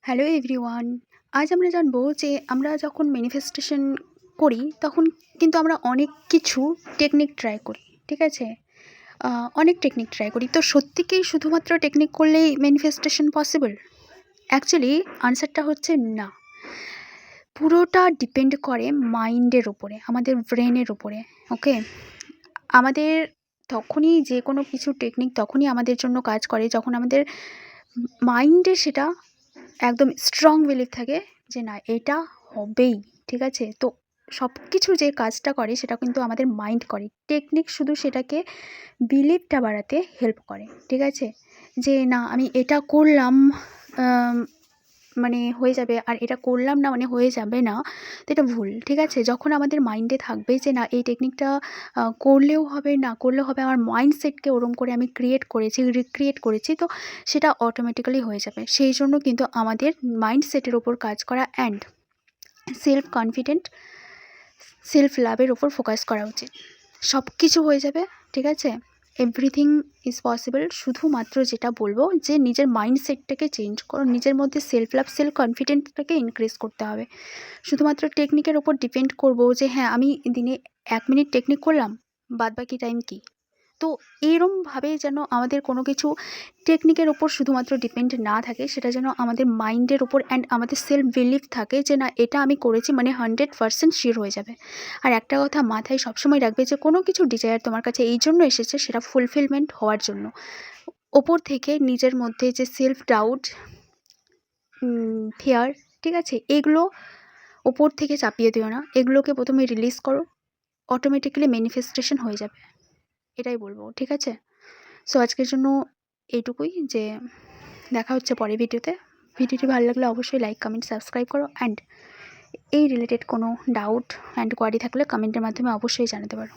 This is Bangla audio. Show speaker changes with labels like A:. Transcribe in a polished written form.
A: Hello everyone. আজ আমরা জানবো যে আমরা যখন ম্যানিফেস্টেশন করি তখন কিন্তু আমরা অনেক কিছু টেকনিক ট্রাই করি, ঠিক আছে? অনেক টেকনিক ট্রাই করি। তো সত্যি কি শুধুমাত্র টেকনিক করলেই ম্যানিফেস্টেশন পসিবল? অ্যাকচুয়ালি আনসারটা হচ্ছে না। পুরোটা ডিপেন্ড করে মাইন্ডের উপরে, আমাদের ব্রেনের উপরে। ওকে, আমাদের তখনই যে কোনো কিছু টেকনিক তখনই আমাদের জন্য কাজ করে যখন আমাদের মাইন্ডে সেটা একদম স্ট্রং বিলিভ থাকে যে না এটা হবেই, ঠিক আছে? তো সব কিছু যে কাজটা করে সেটা কিন্তু আমাদের মাইন্ড করে। টেকনিক শুধু সেটাকে বিলিভটা বাড়াতে হেল্প করে, ঠিক আছে? যে না আমি এটা করলাম মানে হয়ে যাবে, আর এটা করলাম না মানে হয়ে যাবে না, তো এটা ভুল, ঠিক আছে? যখন আমাদের মাইন্ডে থাকবে যে না এই টেকনিকটা করলেও হবে, না করলেও হবে, আমার মাইন্ডসেটকে ওরম করে আমি ক্রিয়েট করেছি, রিক্রিয়েট করেছি, তো সেটা অটোমেটিক্যালি হয়ে যাবে। সেই জন্য কিন্তু আমাদের মাইন্ডসেটের ওপর কাজ করা অ্যান্ড সেলফ কনফিডেন্ট, সেলফ লাভের ওপর ফোকাস করা উচিত। সব কিছু হয়ে যাবে, ঠিক আছে? Everything is possible. শুধুমাত্র যেটা বলবো যে নিজের মাইন্ডসেটটাকে চেঞ্জ করো, নিজের মধ্যে সেলফ লাভ, সেলফ কনফিডেন্টটাকে ইনক্রিজ করতে হবে। শুধুমাত্র টেকনিকের ওপর ডিপেন্ড করবো যে হ্যাঁ আমি দিনে 1 মিনিট টেকনিক করলাম, বাদবাকি টাইম কী? তো এরমভাবে যেন আমাদের কোনো কিছু টেকনিকের ওপর শুধুমাত্র ডিপেন্ড না থাকে, সেটা যেন আমাদের মাইন্ডের ওপর অ্যান্ড আমাদের সেলফ বিলিভ থাকে যে না এটা আমি করেছি মানে 100% শিওর হয়ে যাবে। আর একটা কথা মাথায় সবসময় রাখবে যে কোনো কিছু ডিজায়ার তোমার কাছে এই জন্য এসেছে সেটা ফুলফিলমেন্ট হওয়ার জন্য। ওপর থেকে নিজের মধ্যে যে সেলফ ডাউট, ফিয়ার, ঠিক আছে, এগুলো ওপর থেকে চাপিয়ে দিও না, এগুলোকে প্রথমে রিলিজ করো, অটোমেটিক্যালি ম্যানিফেস্টেশন হয়ে যাবে। এটাই বলবো, ঠিক আছে? সো আজকের জন্য এইটুকুই, যে দেখা হচ্ছে পরের ভিডিওতে। ভিডিওটি ভালো লাগলে অবশ্যই লাইক, কমেন্ট, সাবস্ক্রাইব করো অ্যান্ড এই রিলেটেড কোনো ডাউট অ্যান্ড কোয়ারি থাকলে কমেন্টের মাধ্যমে অবশ্যই জানাতে পারো।